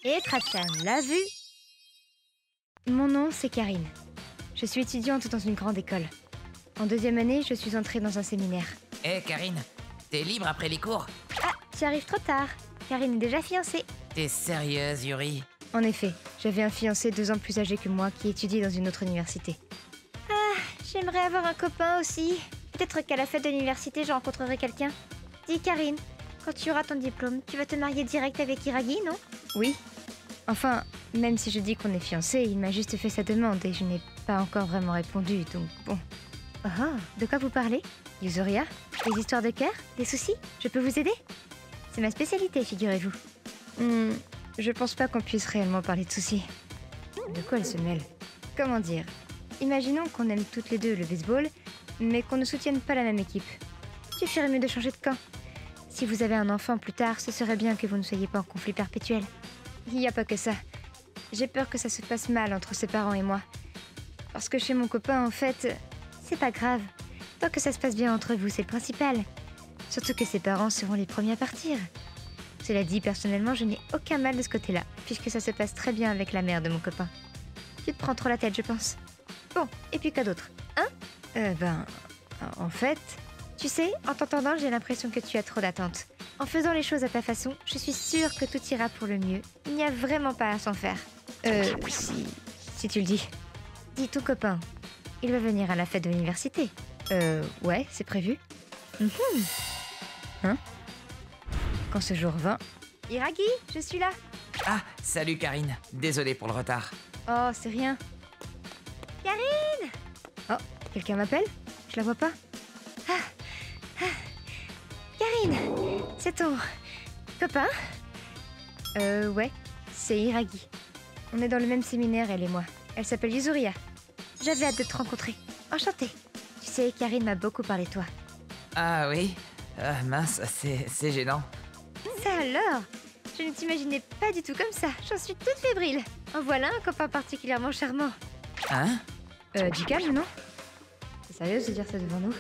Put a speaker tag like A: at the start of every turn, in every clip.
A: Et Tratchan l'a vu. Mon nom, c'est Karine. Je suis étudiante dans une grande école. En 2e année, je suis entrée dans un séminaire.
B: Hé, Karine, t'es libre après les cours?
A: Ah, tu arrives trop tard. Karine est déjà fiancée.
B: T'es sérieuse, Yuri?
A: En effet, j'avais un fiancé 2 ans plus âgé que moi qui étudie dans une autre université. Ah, j'aimerais avoir un copain aussi. Peut-être qu'à la fête de l'université, je rencontrerai quelqu'un. Dis Karine, quand tu auras ton diplôme, tu vas te marier direct avec Iragi, non? Oui. Enfin, même si je dis qu'on est fiancés, il m'a juste fait sa demande et je n'ai pas encore vraiment répondu, donc bon. Oh, de quoi vous parlez? Yuzuria? Des histoires de cœur? Des soucis? Je peux vous aider? C'est ma spécialité, figurez-vous. Je pense pas qu'on puisse réellement parler de soucis. De quoi elle se mêle? Comment dire? Imaginons qu'on aime toutes les deux le baseball, mais qu'on ne soutienne pas la même équipe. Tu ferais mieux de changer de camp. Si vous avez un enfant plus tard, ce serait bien que vous ne soyez pas en conflit perpétuel. Il n'y a pas que ça. J'ai peur que ça se passe mal entre ses parents et moi. Parce que chez mon copain, en fait, c'est pas grave. Tant que ça se passe bien entre vous, c'est le principal. Surtout que ses parents seront les premiers à partir. Cela dit, personnellement, je n'ai aucun mal de ce côté-là, puisque ça se passe très bien avec la mère de mon copain. Tu te prends trop la tête, je pense. Bon, et puis quoi d'autre? Hein? En fait... Tu sais, en t'entendant, j'ai l'impression que tu as trop d'attentes. En faisant les choses à ta façon, je suis sûre que tout ira pour le mieux. Il n'y a vraiment pas à s'en faire. Si tu le dis. Dis ton copain. Il va venir à la fête de l'université. Ouais, c'est prévu. Hein? Quand ce jour vint... Iragi, je suis là.
B: Ah, salut Karine, désolé pour le retard.
A: Oh, c'est rien. Karine! Oh, quelqu'un m'appelle? Je la vois pas. Karine, c'est ton copain? Ouais, c'est Iragi. On est dans le même séminaire, elle et moi. Elle s'appelle Yuzuria. J'avais hâte de te rencontrer. Enchantée. Tu sais, Karine m'a beaucoup parlé de toi.
B: Ah oui? Mince, c'est gênant.
A: Ça alors? Je ne t'imaginais pas du tout comme ça. J'en suis toute fébrile. En voilà un copain particulièrement charmant.
B: Hein?
A: Du calme, non? C'est sérieux de dire ça devant nous?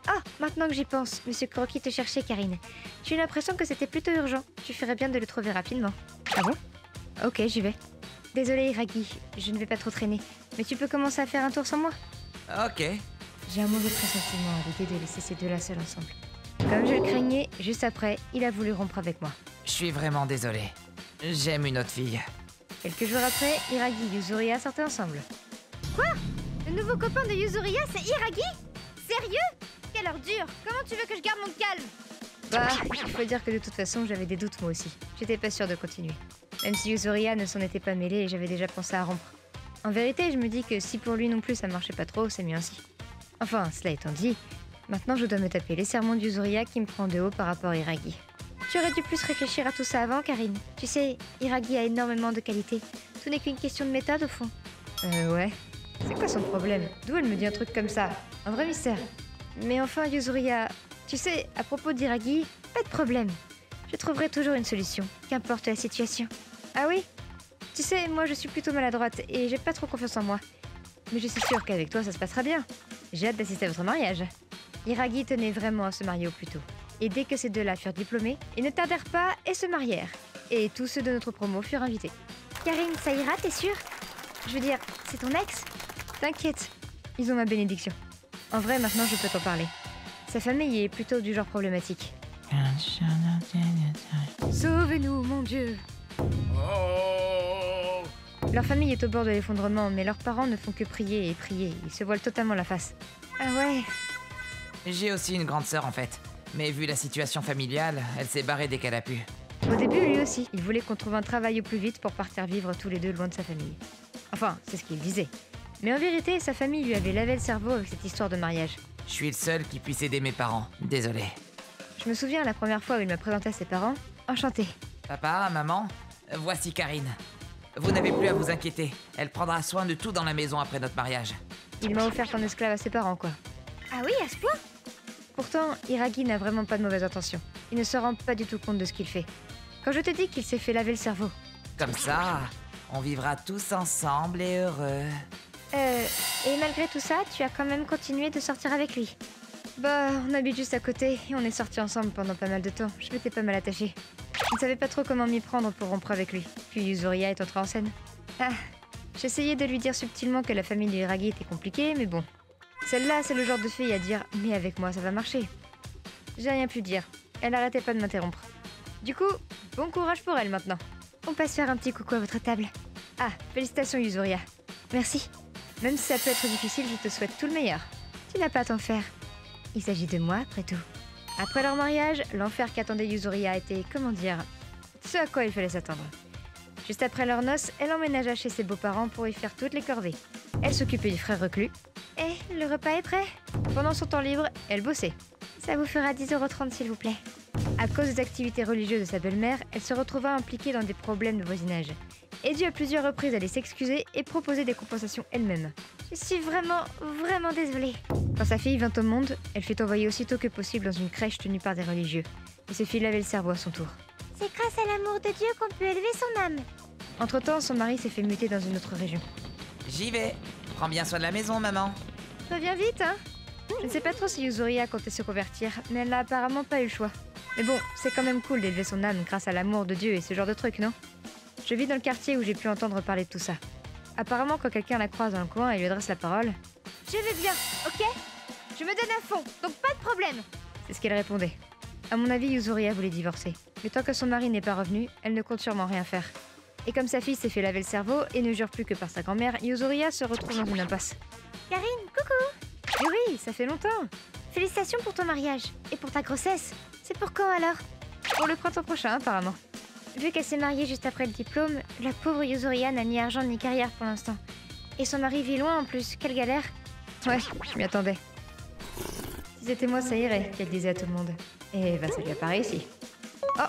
A: Ah, maintenant que j'y pense, Monsieur Kuroki te cherchait, Karine. J'ai eu l'impression que c'était plutôt urgent. Tu ferais bien de le trouver rapidement. Ah bon? Ok, j'y vais. Désolée, Iragi, je ne vais pas trop traîner. Mais tu peux commencer à faire un tour sans moi?
B: Ok.
A: J'ai un mauvais pressentiment à l'idée de laisser ces deux-là seuls ensemble. Comme je le craignais, juste après, il a voulu rompre avec moi.
B: Je suis vraiment désolé. J'aime une autre fille.
A: Quelques jours après, Iragi et Yuzuria sortaient ensemble. Quoi? Le nouveau copain de Yuzuria, c'est Iragi? Sérieux? Quelle ordure! Comment tu veux que je garde mon calme? Bah, il faut dire que de toute façon, j'avais des doutes moi aussi. J'étais pas sûre de continuer. Même si Yuzuria ne s'en était pas mêlée et j'avais déjà pensé à rompre. En vérité, je me dis que si pour lui non plus ça marchait pas trop, c'est mieux ainsi. Enfin, cela étant dit, maintenant je dois me taper les sermons de Yuzuria qui me prend de haut par rapport à Iragi. Tu aurais dû plus réfléchir à tout ça avant, Karine. Tu sais, Iragi a énormément de qualités. Tout n'est qu'une question de méthode au fond. Ouais. C'est quoi son problème? D'où elle me dit un truc comme ça? Un vrai mystère. Mais enfin, Yuzuria, tu sais, à propos d'Iragi, pas de problème. Je trouverai toujours une solution, qu'importe la situation. Ah oui? Tu sais, moi je suis plutôt maladroite et j'ai pas trop confiance en moi. Mais je suis sûre qu'avec toi ça se passera bien. J'ai hâte d'assister à votre mariage. Iragi tenait vraiment à se marier au plus tôt. Et dès que ces deux-là furent diplômés, ils ne tardèrent pas et se marièrent. Et tous ceux de notre promo furent invités. Karine, ça ira, t'es sûre? Je veux dire, c'est ton ex? T'inquiète, ils ont ma bénédiction. En vrai, maintenant je peux t'en parler. Sa famille est plutôt du genre problématique. Sauve-nous, mon Dieu! Leur famille est au bord de l'effondrement, mais leurs parents ne font que prier et prier. Ils se voilent totalement la face. Ah ouais?
B: J'ai aussi une grande sœur en fait. Mais vu la situation familiale, elle s'est barrée dès qu'elle a pu.
A: Au début, lui aussi. Il voulait qu'on trouve un travail au plus vite pour partir vivre tous les deux loin de sa famille. Enfin, c'est ce qu'il disait. Mais en vérité, sa famille lui avait lavé le cerveau avec cette histoire de mariage.
B: Je suis le seul qui puisse aider mes parents. Désolé.
A: Je me souviens la première fois où il m'a présenté à ses parents. Enchanté.
B: Papa, maman, voici Karine. Vous n'avez plus à vous inquiéter. Elle prendra soin de tout dans la maison après notre mariage.
A: Il m'a offert en esclave à ses parents, quoi. Ah oui, à ce point? Pourtant, Iragi n'a vraiment pas de mauvaises intentions. Il ne se rend pas du tout compte de ce qu'il fait. Quand je te dis qu'il s'est fait laver le cerveau.
B: Comme ça, on vivra tous ensemble et heureux.
A: Et malgré tout ça, tu as quand même continué de sortir avec lui? Bah, on habite juste à côté et on est sortis ensemble pendant pas mal de temps. Je m'étais pas mal attachée. Je ne savais pas trop comment m'y prendre pour rompre avec lui. Puis Yuzuria est entrée en scène. Ah, j'essayais de lui dire subtilement que la famille de Hiragi était compliquée, mais bon. Celle-là, c'est le genre de fille à dire « mais avec moi ça va marcher ». J'ai rien pu dire. Elle arrêtait pas de m'interrompre. Du coup, bon courage pour elle maintenant. On passe faire un petit coucou à votre table. Ah, félicitations Yuzuria. Merci. Même si ça peut être difficile, je te souhaite tout le meilleur. Tu n'as pas à t'en faire. Il s'agit de moi, après tout. Après leur mariage, l'enfer qu'attendait Yuzuria était, comment dire, ce à quoi il fallait s'attendre. Juste après leur noces, elle emménagea chez ses beaux-parents pour y faire toutes les corvées. Elle s'occupait du frère reclus. Et le repas est prêt. Pendant son temps libre, elle bossait. Ça vous fera 10,30 € s'il vous plaît. À cause des activités religieuses de sa belle-mère, elle se retrouva impliquée dans des problèmes de voisinage. Et dut à plusieurs reprises aller s'excuser et proposer des compensations elle-même. Je suis vraiment désolée. Quand sa fille vint au monde, elle fut envoyée aussitôt que possible dans une crèche tenue par des religieux. Et se fit laver le cerveau à son tour.
C: C'est grâce à l'amour de Dieu qu'on peut élever son âme.
A: Entre-temps, son mari s'est fait muter dans une autre région.
B: J'y vais. Prends bien soin de la maison, maman.
A: Reviens vite, hein. Je ne sais pas trop si Yuzuria comptait se convertir, mais elle n'a apparemment pas eu le choix. Mais bon, c'est quand même cool d'élever son âme grâce à l'amour de Dieu et ce genre de truc, non? Je vis dans le quartier où j'ai pu entendre parler de tout ça. Apparemment, quand quelqu'un la croise dans le coin et lui adresse la parole... « Je vais bien, ok? Je me donne à fond, donc pas de problème !» C'est ce qu'elle répondait. À mon avis, Yuzuria voulait divorcer. Mais tant que son mari n'est pas revenu, elle ne compte sûrement rien faire. Et comme sa fille s'est fait laver le cerveau et ne jure plus que par sa grand-mère, Yuzuria se retrouve dans une impasse.
C: Karine, coucou!
A: Yuri, ça fait longtemps!
C: Félicitations pour ton mariage et pour ta grossesse. C'est pour quand alors?
A: Pour le printemps prochain, apparemment.
C: Vu qu'elle s'est mariée juste après le diplôme, la pauvre Yuzuria n'a ni argent ni carrière pour l'instant. Et son mari vit loin en plus, quelle galère!
A: Ouais, je m'y attendais. Si c'était moi, ça irait, qu'elle disait à tout le monde. Et bah ça lui a pas réussi. Oh,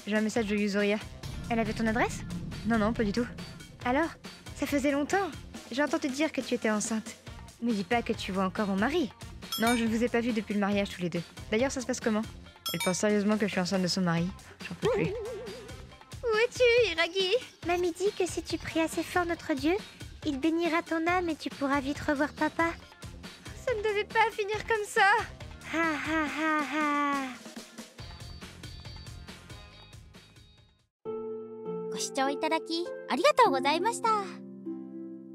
A: j'ai un message de Yuzuria.
C: Elle avait ton adresse?
A: Non, pas du tout.
C: Alors? Ça faisait longtemps.
A: J'entends te dire que tu étais enceinte. Me dis pas que tu vois encore mon mari. Non, je ne vous ai pas vus depuis le mariage tous les deux. D'ailleurs, ça se passe comment? Elle pense sérieusement que je suis enceinte de son mari. J'en peux plus.
C: Où es-tu, Hiragi? Mamie dit que si tu pries assez fort notre Dieu, il bénira ton âme et tu pourras vite revoir papa.
A: Ça ne devait pas finir comme ça.
C: Ha ha ha ha.
D: ご視聴いただきありがとうございました。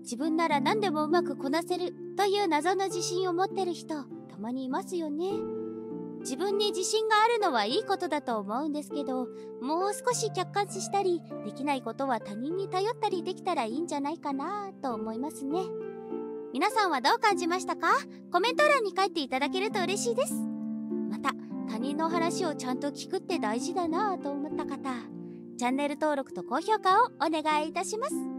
D: 自分なら何でもうまくこなせるという謎の自信を持ってる人たまにいますよね。自分に自信があるのはいいことだと思うんですけど、もう少し客観視したり、できないことは他人に頼ったりできたらいいんじゃないかなと思いますね。皆さんはどう感じましたか？コメント欄に書いていただけると嬉しいです。また、他人の話をちゃんと聞くって大事だなと思った方、チャンネル登録と高評価をお願いいたします。